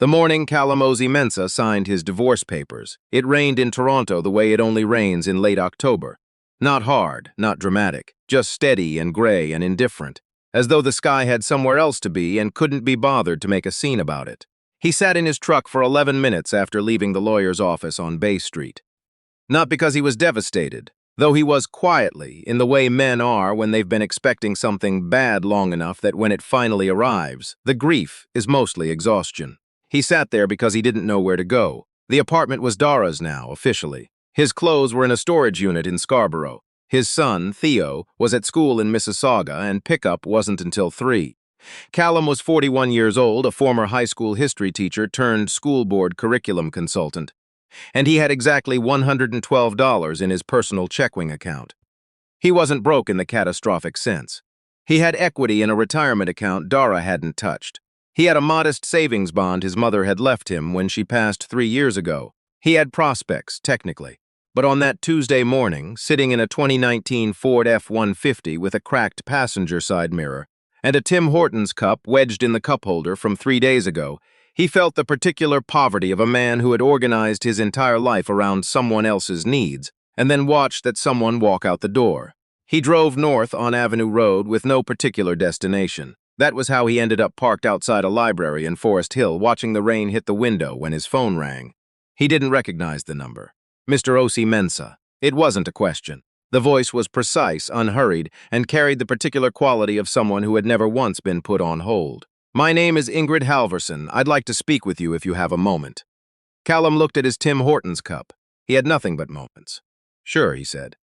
The morning Callum Mensa signed his divorce papers, it rained in Toronto the way it only rains in late October. Not hard, not dramatic, just steady and gray and indifferent, as though the sky had somewhere else to be and couldn't be bothered to make a scene about it. He sat in his truck for 11 minutes after leaving the lawyer's office on Bay Street. Not because he was devastated, though he was quietly, in the way men are when they've been expecting something bad long enough that when it finally arrives, the grief is mostly exhaustion. He sat there because he didn't know where to go. The apartment was Dara's now, officially. His clothes were in a storage unit in Scarborough. His son, Theo, was at school in Mississauga, and pickup wasn't until 3. Callum was 41 years old, a former high school history teacher turned school board curriculum consultant. And he had exactly $112 in his personal checking account. He wasn't broke in the catastrophic sense. He had equity in a retirement account Dara hadn't touched. He had a modest savings bond his mother had left him when she passed 3 years ago. He had prospects, technically. But on that Tuesday morning, sitting in a 2019 Ford F-150 with a cracked passenger side mirror and a Tim Hortons cup wedged in the cup holder from 3 days ago, he felt the particular poverty of a man who had organized his entire life around someone else's needs and then watched that someone walk out the door. He drove north on Avenue Road with no particular destination. That was how he ended up parked outside a library in Forest Hill, watching the rain hit the window when his phone rang. He didn't recognize the number. Mr. Mensa. It wasn't a question. The voice was precise, unhurried, and carried the particular quality of someone who had never once been put on hold. "My name is Ingrid Halverson. I'd like to speak with you if you have a moment." Callum looked at his Tim Hortons cup. He had nothing but moments. "Sure," he said.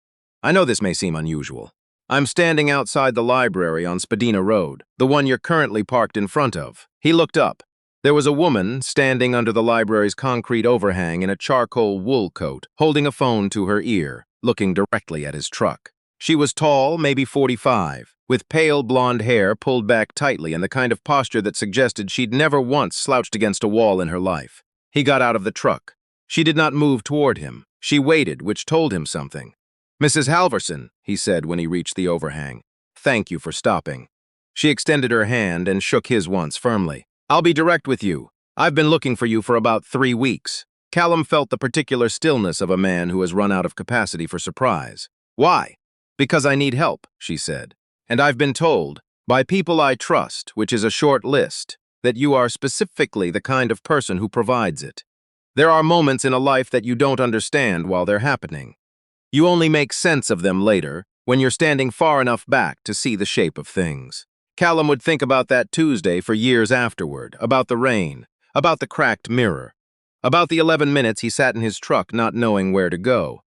"I know this may seem unusual. I'm standing outside the library on Spadina Road, the one you're currently parked in front of." He looked up. There was a woman standing under the library's concrete overhang in a charcoal wool coat, holding a phone to her ear, looking directly at his truck. She was tall, maybe 45, with pale blonde hair pulled back tightly and the kind of posture that suggested she'd never once slouched against a wall in her life. He got out of the truck. She did not move toward him. She waited, which told him something. "Mrs. Halverson," he said when he reached the overhang. "Thank you for stopping." She extended her hand and shook his once firmly. "I'll be direct with you. I've been looking for you for about 3 weeks. Callum felt the particular stillness of a man who has run out of capacity for surprise. "Why?" "Because I need help," she said. "And I've been told, by people I trust, which is a short list, that you are specifically the kind of person who provides it. There are moments in a life that you don't understand while they're happening. You only make sense of them later, when you're standing far enough back to see the shape of things." Callum would think about that Tuesday for years afterward, about the rain, about the cracked mirror, about the 11 minutes he sat in his truck not knowing where to go,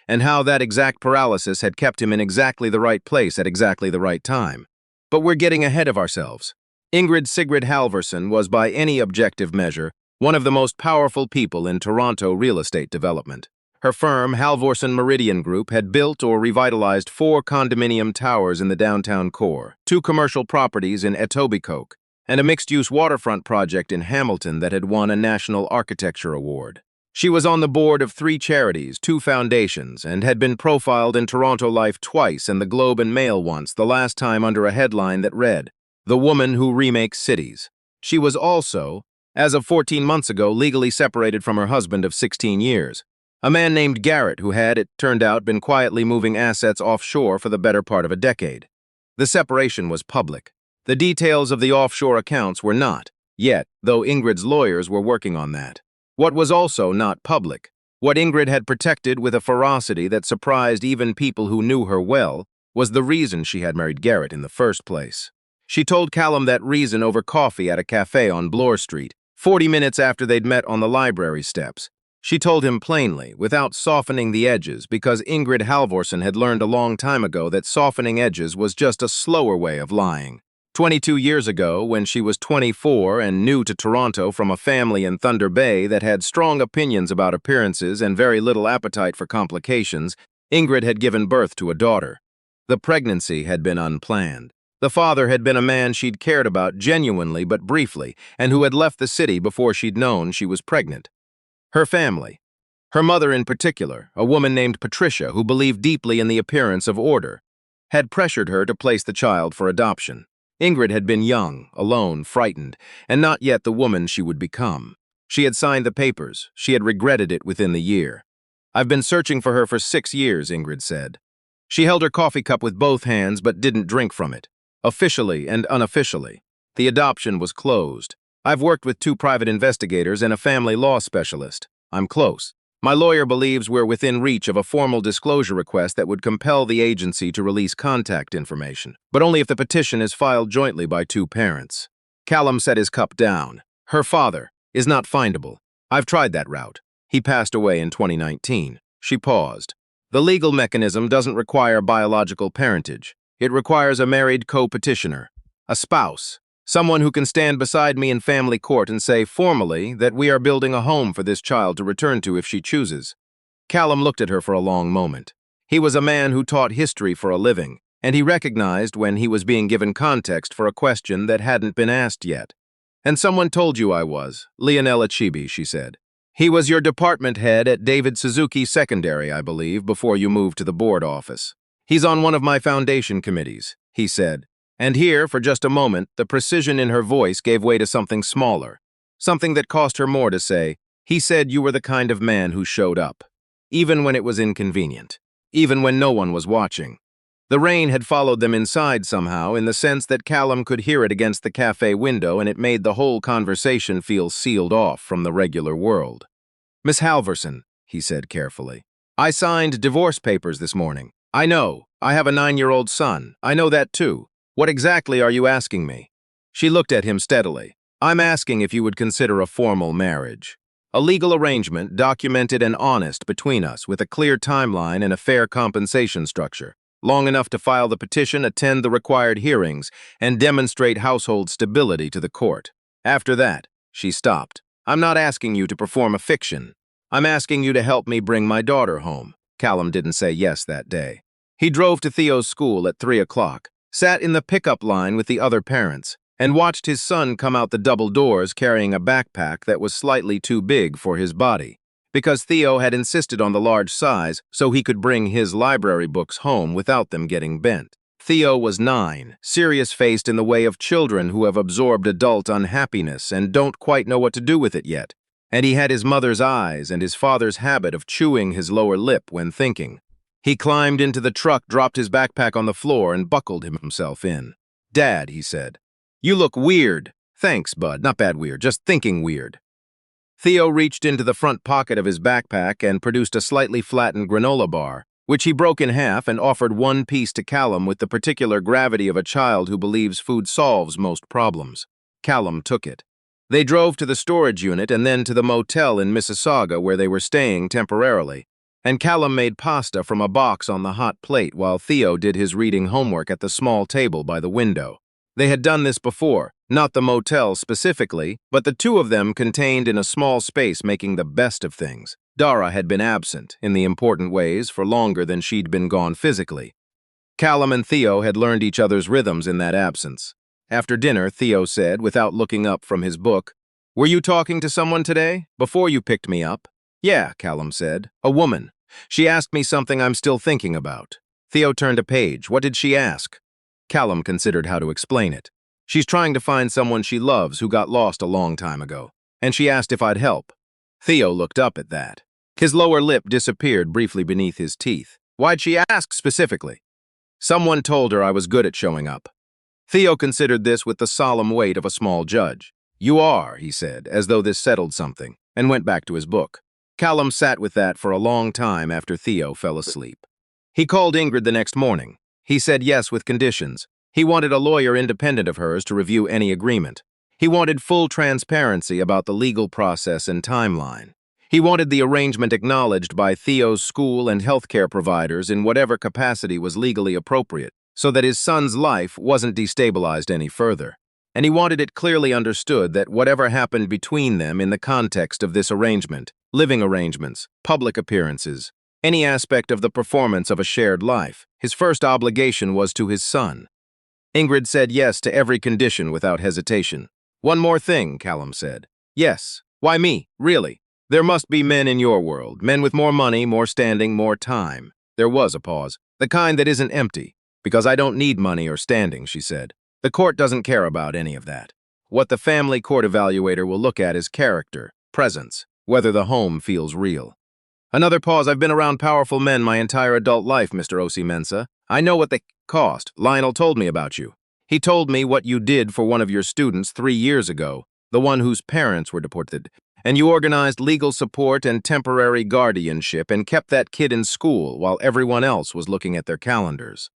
and how that exact paralysis had kept him in exactly the right place at exactly the right time. But we're getting ahead of ourselves. Sigrid Halverson was, by any objective measure, one of the most powerful people in Toronto real estate development. Her firm, Halvorson Meridian Group, had built or revitalized 4 condominium towers in the downtown core, 2 commercial properties in Etobicoke, and a mixed-use waterfront project in Hamilton that had won a National Architecture Award. She was on the board of 3 charities, 2 foundations, and had been profiled in Toronto Life twice and the Globe and Mail once, the last time under a headline that read, "The Woman Who Remakes Cities." She was also, as of 14 months ago, legally separated from her husband of 16 years. A man named Garrett who had, it turned out, been quietly moving assets offshore for the better part of a decade. The separation was public. The details of the offshore accounts were not, yet, though Ingrid's lawyers were working on that. What was also not public, what Ingrid had protected with a ferocity that surprised even people who knew her well, was the reason she had married Garrett in the first place. She told Callum that reason over coffee at a cafe on Bloor Street, 40 minutes after they'd met on the library steps. She told him plainly, without softening the edges, because Ingrid Halvorson had learned a long time ago that softening edges was just a slower way of lying. 22 years ago, when she was 24 and new to Toronto from a family in Thunder Bay that had strong opinions about appearances and very little appetite for complications, Ingrid had given birth to a daughter. The pregnancy had been unplanned. The father had been a man she'd cared about genuinely but briefly, and who had left the city before she'd known she was pregnant. Her family, her mother in particular, a woman named Patricia who believed deeply in the appearance of order, had pressured her to place the child for adoption. Ingrid had been young, alone, frightened, and not yet the woman she would become. She had signed the papers. She had regretted it within the year. "I've been searching for her for 6 years," Ingrid said. She held her coffee cup with both hands but didn't drink from it. Officially and unofficially, the adoption was closed. "I've worked with 2 private investigators and a family law specialist. I'm close. My lawyer believes we're within reach of a formal disclosure request that would compel the agency to release contact information, but only if the petition is filed jointly by 2 parents." Callum set his cup down. "Her father is not findable. I've tried that route. He passed away in 2019. She paused. "The legal mechanism doesn't require biological parentage. It requires a married co-petitioner, a spouse, someone who can stand beside me in family court and say formally that we are building a home for this child to return to if she chooses." Callum looked at her for a long moment. He was a man who taught history for a living, and he recognized when he was being given context for a question that hadn't been asked yet. "And someone told you I was, Leonela Chibi," she said. "He was your department head at David Suzuki Secondary, I believe, before you moved to the board office. He's on one of my foundation committees," he said. And here, for just a moment, the precision in her voice gave way to something smaller, something that cost her more to say. "He said you were the kind of man who showed up, even when it was inconvenient, even when no one was watching." The rain had followed them inside somehow, in the sense that Callum could hear it against the cafe window, and it made the whole conversation feel sealed off from the regular world. "Miss Halverson," he said carefully, "I signed divorce papers this morning. I know. I have a 9-year-old son. I know that too. What exactly are you asking me?" She looked at him steadily. "I'm asking if you would consider a formal marriage. A legal arrangement, documented and honest between us, with a clear timeline and a fair compensation structure. Long enough to file the petition, attend the required hearings, and demonstrate household stability to the court. After that," she stopped. "I'm not asking you to perform a fiction. I'm asking you to help me bring my daughter home." Callum didn't say yes that day. He drove to Theo's school at 3 o'clock, sat in the pickup line with the other parents, and watched his son come out the double doors carrying a backpack that was slightly too big for his body, because Theo had insisted on the large size so he could bring his library books home without them getting bent. Theo was 9, serious-faced in the way of children who have absorbed adult unhappiness and don't quite know what to do with it yet, and he had his mother's eyes and his father's habit of chewing his lower lip when thinking. He climbed into the truck, dropped his backpack on the floor, and buckled himself in. "Dad," he said, "you look weird." "Thanks, bud. Not bad weird, just thinking weird." Theo reached into the front pocket of his backpack and produced a slightly flattened granola bar, which he broke in half and offered one piece to Callum with the particular gravity of a child who believes food solves most problems. Callum took it. They drove to the storage unit and then to the motel in Mississauga where they were staying temporarily, and Callum made pasta from a box on the hot plate while Theo did his reading homework at the small table by the window. They had done this before, not the motel specifically, but the 2 of them contained in a small space making the best of things. Dara had been absent, in the important ways, for longer than she'd been gone physically. Callum and Theo had learned each other's rhythms in that absence. After dinner, Theo said, without looking up from his book, "Were you talking to someone today, before you picked me up?" "Yeah," Callum said, "a woman. She asked me something I'm still thinking about." Theo turned a page. "What did she ask?" Callum considered how to explain it. "She's trying to find someone she loves who got lost a long time ago, and she asked if I'd help." Theo looked up at that. His lower lip disappeared briefly beneath his teeth. "Why'd she ask specifically?" "Someone told her I was good at showing up." Theo considered this with the solemn weight of a small judge. "You are," he said, as though this settled something, and went back to his book. Callum sat with that for a long time after Theo fell asleep. He called Ingrid the next morning. He said yes with conditions. He wanted a lawyer independent of hers to review any agreement. He wanted full transparency about the legal process and timeline. He wanted the arrangement acknowledged by Theo's school and healthcare providers in whatever capacity was legally appropriate, so that his son's life wasn't destabilized any further. And he wanted it clearly understood that whatever happened between them in the context of this arrangement, living arrangements, public appearances, any aspect of the performance of a shared life, his first obligation was to his son. Ingrid said yes to every condition without hesitation. "One more thing," Callum said. "Yes. Why me, really? There must be men in your world, men with more money, more standing, more time." There was a pause. "The kind that isn't empty." "Because I don't need money or standing," she said. The court doesn't care about any of that. What the family court evaluator will look at is character, presence, whether the home feels real. Another pause. I've been around powerful men my entire adult life, Mr. Osi-Mensah. I know what they cost. Lionel told me about you. He told me what you did for one of your students 3 years ago, the one whose parents were deported. And you organized legal support and temporary guardianship and kept that kid in school while everyone else was looking at their calendars.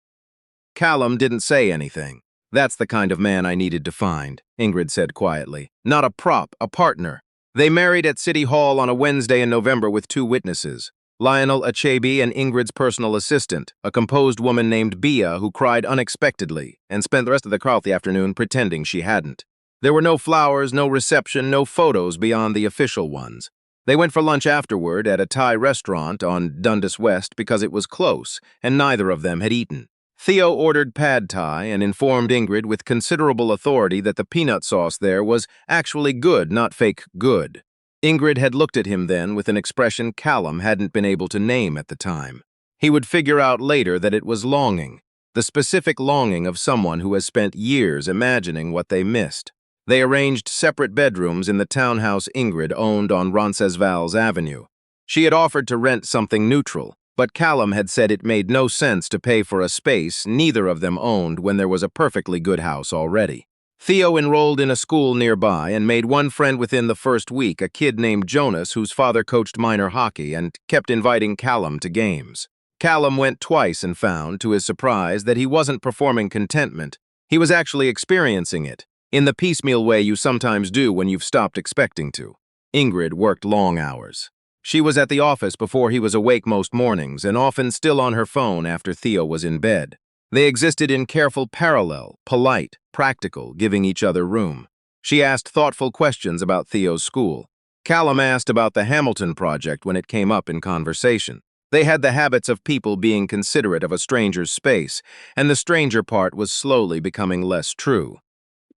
Callum didn't say anything. That's the kind of man I needed to find, Ingrid said quietly. Not a prop, a partner. They married at City Hall on a Wednesday in November with 2 witnesses, Lionel Achebe and Ingrid's personal assistant, a composed woman named Bia who cried unexpectedly and spent the rest of the Courthouse afternoon pretending she hadn't. There were no flowers, no reception, no photos beyond the official ones. They went for lunch afterward at a Thai restaurant on Dundas West because it was close, and neither of them had eaten. Theo ordered pad thai and informed Ingrid with considerable authority that the peanut sauce there was actually good, not fake good. Ingrid had looked at him then with an expression Callum hadn't been able to name at the time. He would figure out later that it was longing, the specific longing of someone who has spent years imagining what they missed. They arranged separate bedrooms in the townhouse Ingrid owned on Roncesvalles Avenue. She had offered to rent something neutral, but Callum had said it made no sense to pay for a space neither of them owned when there was a perfectly good house already. Theo enrolled in a school nearby and made one friend within the first week, a kid named Jonas whose father coached minor hockey and kept inviting Callum to games. Callum went twice and found, to his surprise, that he wasn't performing contentment. He was actually experiencing it, in the piecemeal way you sometimes do when you've stopped expecting to. Ingrid worked long hours. She was at the office before he was awake most mornings and often still on her phone after Theo was in bed. They existed in careful parallel, polite, practical, giving each other room. She asked thoughtful questions about Theo's school. Callum asked about the Hamilton project when it came up in conversation. They had the habits of people being considerate of a stranger's space, and the stranger part was slowly becoming less true.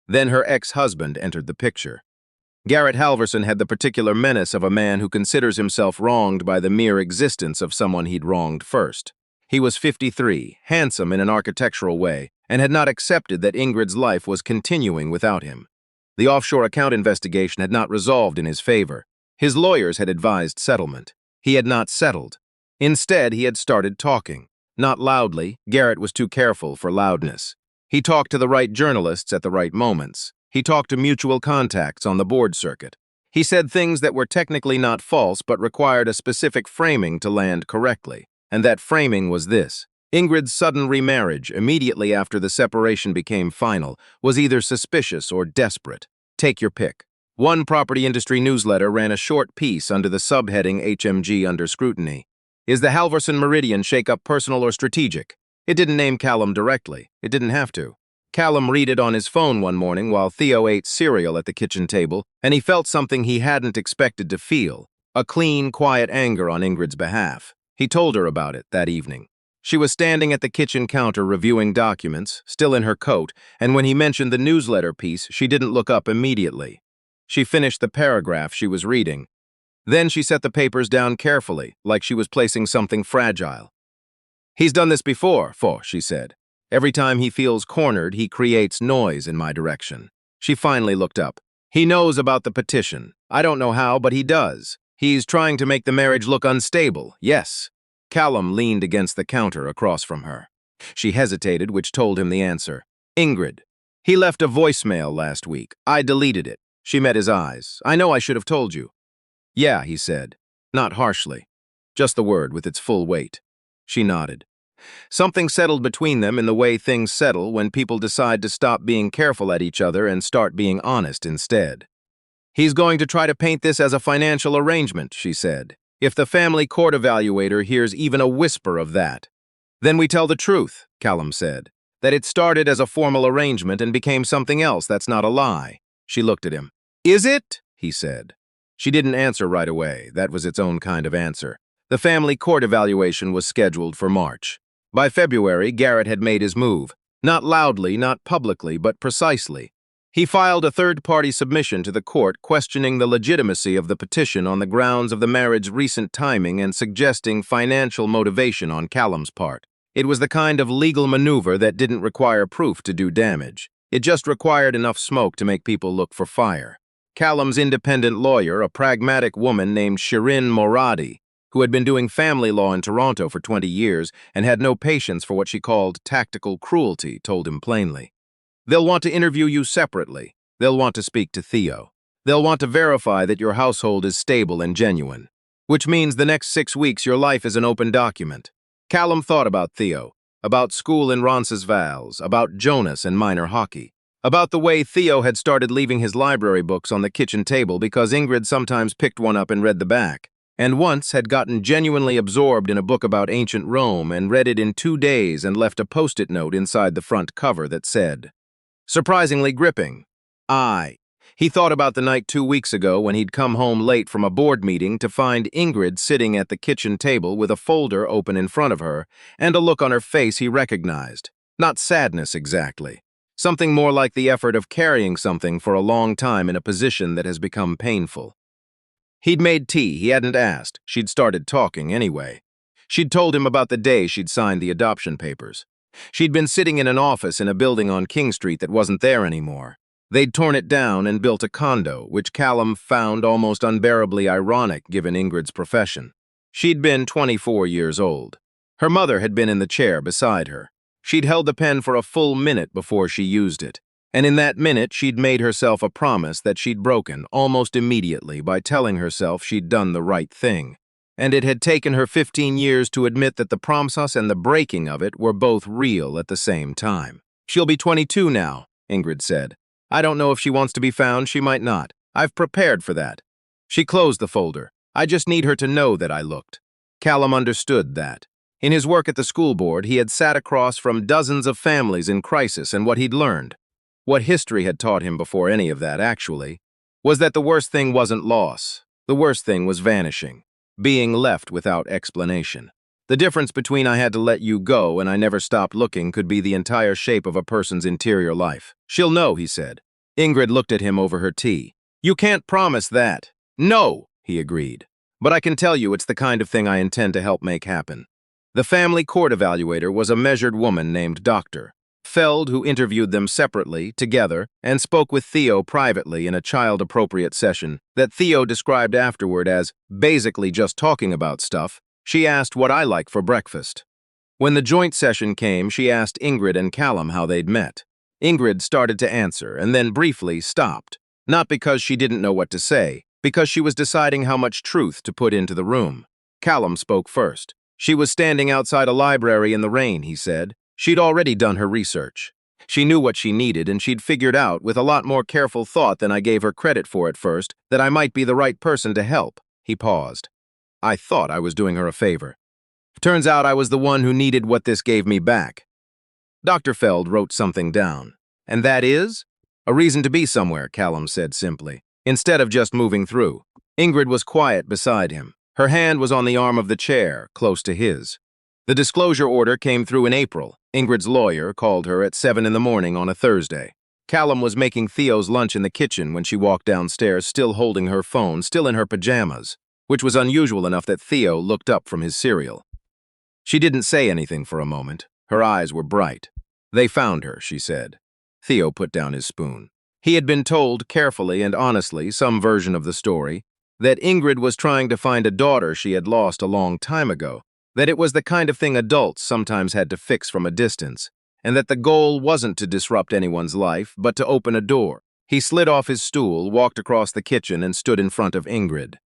Then her ex-husband entered the picture. Garrett Halverson had the particular menace of a man who considers himself wronged by the mere existence of someone he'd wronged first. He was 53, handsome in an architectural way, and had not accepted that Ingrid's life was continuing without him. The offshore account investigation had not resolved in his favor. His lawyers had advised settlement. He had not settled. Instead, he had started talking. Not loudly, Garrett was too careful for loudness. He talked to the right journalists at the right moments. He talked to mutual contacts on the board circuit. He said things that were technically not false but required a specific framing to land correctly. And that framing was this. Ingrid's sudden remarriage, immediately after the separation became final, was either suspicious or desperate. Take your pick. One property industry newsletter ran a short piece under the subheading HMG under scrutiny. Is the Halverson Meridian shakeup personal or strategic? It didn't name Callum directly. It didn't have to. Callum read it on his phone one morning while Theo ate cereal at the kitchen table, and he felt something he hadn't expected to feel, a clean, quiet anger on Ingrid's behalf. He told her about it that evening. She was standing at the kitchen counter reviewing documents, still in her coat, and when he mentioned the newsletter piece, she didn't look up immediately. She finished the paragraph she was reading. Then she set the papers down carefully, like she was placing something fragile. He's done this before, she said. Every time he feels cornered, he creates noise in my direction. She finally looked up. He knows about the petition. I don't know how, but he does. He's trying to make the marriage look unstable, yes. Callum leaned against the counter across from her. She hesitated, which told him the answer. Ingrid. He left a voicemail last week. I deleted it. She met his eyes. I know I should have told you. Yeah, he said. Not harshly. Just the word with its full weight. She nodded. Something settled between them in the way things settle when people decide to stop being careful at each other and start being honest instead. He's going to try to paint this as a financial arrangement, she said. If the family court evaluator hears even a whisper of that. Then we tell the truth, Callum said. That it started as a formal arrangement and became something else that's not a lie. She looked at him. Is it? He said. She didn't answer right away. That was its own kind of answer. The family court evaluation was scheduled for March. By February, Garrett had made his move. Not loudly, not publicly, but precisely. He filed a third-party submission to the court questioning the legitimacy of the petition on the grounds of the marriage's recent timing and suggesting financial motivation on Callum's part. It was the kind of legal maneuver that didn't require proof to do damage. It just required enough smoke to make people look for fire. Callum's independent lawyer, a pragmatic woman named Shirin Moradi, who had been doing family law in Toronto for 20 years and had no patience for what she called tactical cruelty, told him plainly. They'll want to interview you separately. They'll want to speak to Theo. They'll want to verify that your household is stable and genuine, which means the next 6 weeks your life is an open document. Callum thought about Theo, about school in Roncesvalles, about Jonas and minor hockey, about the way Theo had started leaving his library books on the kitchen table because Ingrid sometimes picked one up and read the back, and once had gotten genuinely absorbed in a book about ancient Rome and read it in 2 days and left a post-it note inside the front cover that said, surprisingly gripping, I. He thought about the night 2 weeks ago when he'd come home late from a board meeting to find Ingrid sitting at the kitchen table with a folder open in front of her and a look on her face he recognized. Not sadness exactly. Something more like the effort of carrying something for a long time in a position that has become painful. He'd made tea, he hadn't asked. She'd started talking anyway. She'd told him about the day she'd signed the adoption papers. She'd been sitting in an office in a building on King Street that wasn't there anymore. They'd torn it down and built a condo, which Callum found almost unbearably ironic given Ingrid's profession. She'd been 24 years old. Her mother had been in the chair beside her. She'd held the pen for a full minute before she used it, and in that minute she'd made herself a promise that she'd broken almost immediately by telling herself she'd done the right thing. And it had taken her 15 years to admit that the promise and the breaking of it were both real at the same time. She'll be 22 now, Ingrid said. I don't know if she wants to be found, she might not. I've prepared for that. She closed the folder. I just need her to know that I looked. Callum understood that. In his work at the school board, he had sat across from dozens of families in crisis, and what he'd learned, what history had taught him before any of that actually, was that the worst thing wasn't loss. The worst thing was vanishing, being left without explanation. The difference between I had to let you go and I never stopped looking could be the entire shape of a person's interior life. She'll know, he said. Ingrid looked at him over her tea. You can't promise that. No, he agreed. But I can tell you it's the kind of thing I intend to help make happen. The family court evaluator was a measured woman named Dr. Feld, who interviewed them separately, together, and spoke with Theo privately in a child-appropriate session that Theo described afterward as basically just talking about stuff. She asked what I like for breakfast. When the joint session came, she asked Ingrid and Callum how they'd met. Ingrid started to answer and then briefly stopped, not because she didn't know what to say, because she was deciding how much truth to put into the room. Callum spoke first. She was standing outside a library in the rain, he said. She'd already done her research. She knew what she needed, and she'd figured out, with a lot more careful thought than I gave her credit for at first, that I might be the right person to help. He paused. I thought I was doing her a favor. Turns out I was the one who needed what this gave me back. Dr. Feld wrote something down. And that is? A reason to be somewhere, Callum said simply, instead of just moving through. Ingrid was quiet beside him. Her hand was on the arm of the chair, close to his. The disclosure order came through in April. Ingrid's lawyer called her at 7 in the morning on a Thursday. Callum was making Theo's lunch in the kitchen when she walked downstairs, still holding her phone, still in her pajamas, which was unusual enough that Theo looked up from his cereal. She didn't say anything for a moment. Her eyes were bright. They found her, she said. Theo put down his spoon. He had been told carefully and honestly some version of the story, that Ingrid was trying to find a daughter she had lost a long time ago, that it was the kind of thing adults sometimes had to fix from a distance, and that the goal wasn't to disrupt anyone's life, but to open a door. He slid off his stool, walked across the kitchen, and stood in front of Ingrid.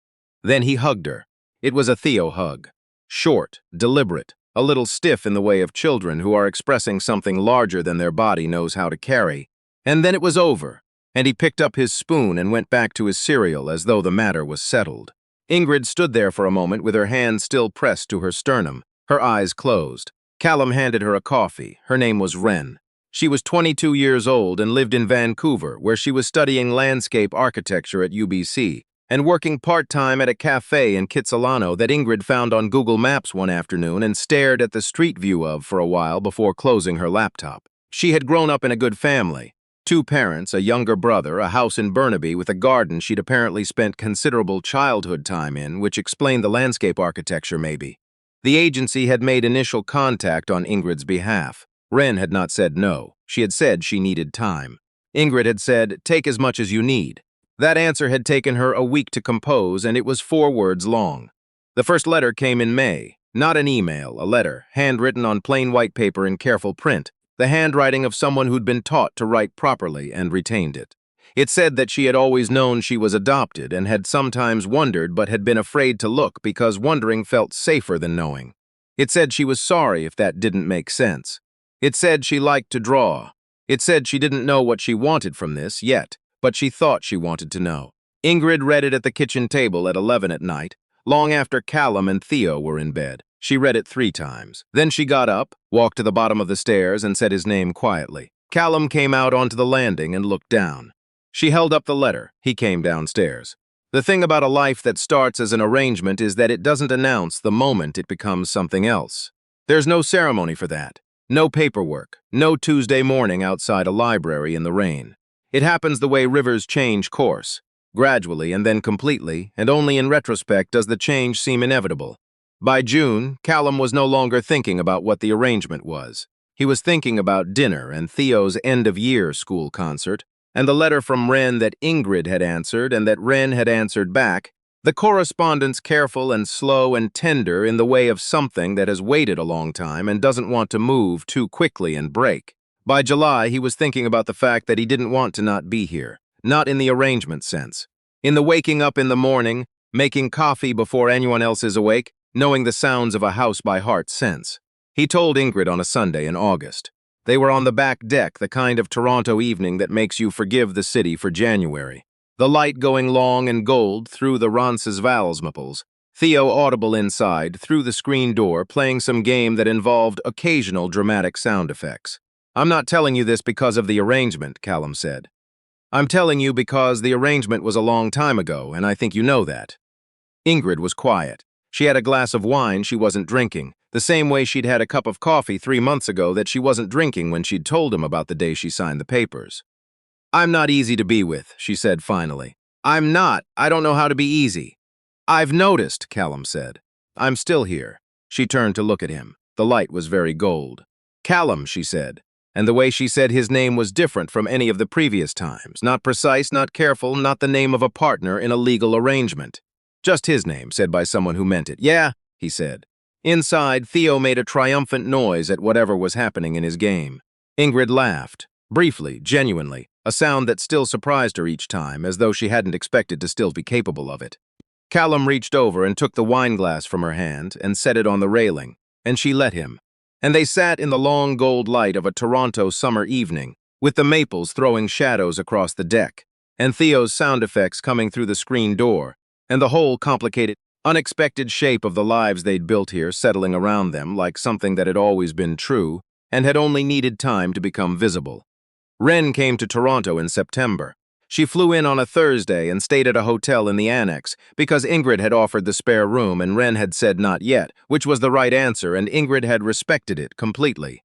Then he hugged her. It was a Theo hug. Short, deliberate, a little stiff in the way of children who are expressing something larger than their body knows how to carry. And then it was over, and he picked up his spoon and went back to his cereal as though the matter was settled. Ingrid stood there for a moment with her hand still pressed to her sternum, her eyes closed. Callum handed her a coffee. Her name was Wren. She was 22 years old and lived in Vancouver, where she was studying landscape architecture at UBC and working part-time at a cafe in Kitsilano that Ingrid found on Google Maps one afternoon and stared at the street view of for a while before closing her laptop. She had grown up in a good family. 2 parents, a younger brother, a house in Burnaby with a garden she'd apparently spent considerable childhood time in, which explained the landscape architecture maybe. The agency had made initial contact on Ingrid's behalf. Wren had not said no. She had said she needed time. Ingrid had said, "Take as much as you need." That answer had taken her a week to compose, and it was 4 words long. The first letter came in May. Not an email, a letter, handwritten on plain white paper in careful print, the handwriting of someone who'd been taught to write properly and retained it. It said that she had always known she was adopted and had sometimes wondered but had been afraid to look because wondering felt safer than knowing. It said she was sorry if that didn't make sense. It said she liked to draw. It said she didn't know what she wanted from this yet, but she thought she wanted to know. Ingrid read it at the kitchen table at 11 at night, long after Callum and Theo were in bed. She read it 3 times. Then she got up, walked to the bottom of the stairs, and said his name quietly. Callum came out onto the landing and looked down. She held up the letter. He came downstairs. The thing about a life that starts as an arrangement is that it doesn't announce the moment it becomes something else. There's no ceremony for that. No paperwork. No Tuesday morning outside a library in the rain. It happens the way rivers change course. Gradually and then completely, and only in retrospect does the change seem inevitable. By June, Callum was no longer thinking about what the arrangement was. He was thinking about dinner and Theo's end-of-year school concert, and the letter from Wren that Ingrid had answered and that Wren had answered back, the correspondence careful and slow and tender in the way of something that has waited a long time and doesn't want to move too quickly and break. By July, he was thinking about the fact that he didn't want to not be here, not in the arrangement sense. In the waking up in the morning, making coffee before anyone else is awake, knowing the sounds of a house by heart sense. He told Ingrid on a Sunday in August. They were on the back deck, the kind of Toronto evening that makes you forgive the city for January. The light going long and gold through the Roncesvalles, Theo audible inside, through the screen door, playing some game that involved occasional dramatic sound effects. "I'm not telling you this because of the arrangement," Callum said. "I'm telling you because the arrangement was a long time ago, and I think you know that." Ingrid was quiet. She had a glass of wine she wasn't drinking, the same way she'd had a cup of coffee 3 months ago that she wasn't drinking when she'd told him about the day she signed the papers. "I'm not easy to be with," she said finally. "I'm not. I don't know how to be easy." "I've noticed," Callum said. "I'm still here." She turned to look at him. The light was very gold. "Callum," she said, and the way she said his name was different from any of the previous times, not precise, not careful, not the name of a partner in a legal arrangement. Just his name, said by someone who meant it. "Yeah," he said. Inside, Theo made a triumphant noise at whatever was happening in his game. Ingrid laughed, briefly, genuinely, a sound that still surprised her each time, as though she hadn't expected to still be capable of it. Callum reached over and took the wine glass from her hand and set it on the railing, and she let him. And they sat in the long gold light of a Toronto summer evening, with the maples throwing shadows across the deck, and Theo's sound effects coming through the screen door, and the whole complicated, unexpected shape of the lives they'd built here settling around them like something that had always been true and had only needed time to become visible. Wren came to Toronto in September. She flew in on a Thursday and stayed at a hotel in the annex because Ingrid had offered the spare room and Wren had said not yet, which was the right answer, and Ingrid had respected it completely.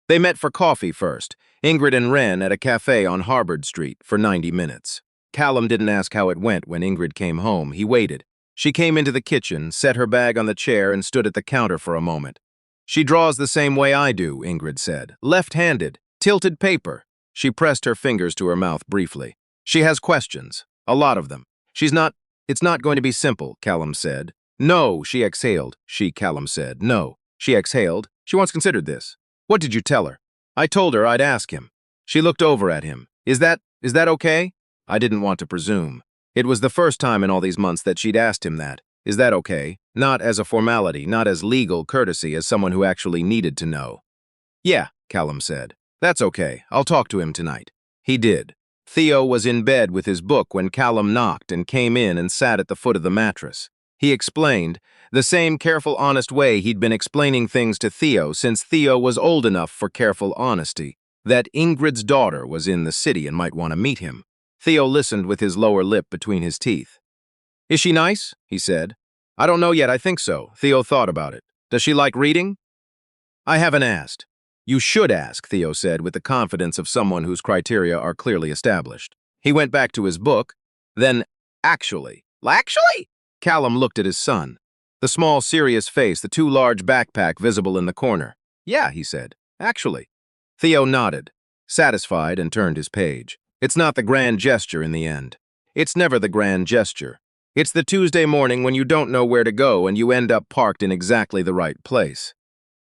They met for coffee first, Ingrid and Wren at a cafe on Harvard Street, for 90 minutes. Callum didn't ask how it went when Ingrid came home. He waited. She came into the kitchen, set her bag on the chair, and stood at the counter for a moment. "She draws the same way I do," Ingrid said. "Left-handed, tilted paper." She pressed her fingers to her mouth briefly. "She has questions. A lot of them. It's not going to be simple," Callum said. "No," she exhaled. Callum said. "No." She exhaled. "She once considered this." "What did you tell her?" "I told her I'd ask him." She looked over at him. Is that okay?" I didn't want to presume. It was the first time in all these months that she'd asked him that. Is that okay? Not as a formality, not as legal courtesy, as someone who actually needed to know. "Yeah," Callum said. "That's okay. I'll talk to him tonight." He did. Theo was in bed with his book when Callum knocked and came in and sat at the foot of the mattress. He explained, the same careful, honest way he'd been explaining things to Theo since Theo was old enough for careful honesty, that Ingrid's daughter was in the city and might want to meet him. Theo listened with his lower lip between his teeth. "Is she nice?" he said. "I don't know yet, I think so." Theo thought about it. "Does she like reading?" "I haven't asked." "You should ask," Theo said with the confidence of someone whose criteria are clearly established. He went back to his book. Then, Actually? Callum looked at his son. The small, serious face, the too large backpack visible in the corner. "Yeah," he said. "Actually." Theo nodded, satisfied, and turned his page. It's not the grand gesture in the end. It's never the grand gesture. It's the Tuesday morning when you don't know where to go and you end up parked in exactly the right place.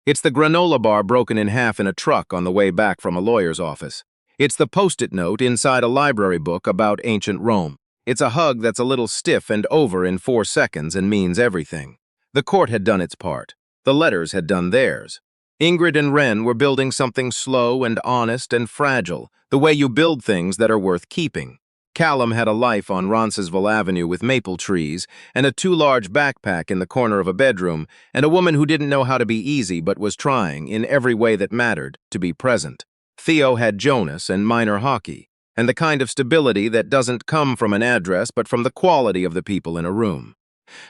It's the granola bar broken in half in a truck on the way back from a lawyer's office. It's the post-it note inside a library book about ancient Rome. It's a hug that's a little stiff and over in 4 seconds and means everything. The court had done its part. The letters had done theirs. Ingrid and Wren were building something slow and honest and fragile, the way you build things that are worth keeping. Callum had a life on Roncesvalles Avenue with maple trees and a too large backpack in the corner of a bedroom, and a woman who didn't know how to be easy but was trying, in every way that mattered, to be present. Theo had Jonas and minor hockey, and the kind of stability that doesn't come from an address but from the quality of the people in a room.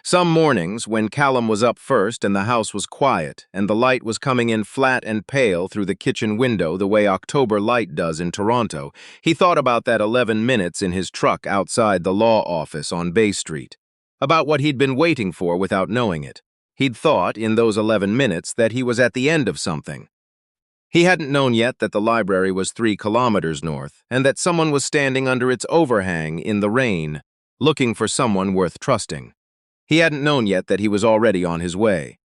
Some mornings, when Callum was up first and the house was quiet and the light was coming in flat and pale through the kitchen window the way October light does in Toronto, he thought about that 11 minutes in his truck outside the law office on Bay Street, about what he'd been waiting for without knowing it. He'd thought, in those 11 minutes, that he was at the end of something. He hadn't known yet that the library was 3 kilometers north and that someone was standing under its overhang in the rain, looking for someone worth trusting. He hadn't known yet that he was already on his way.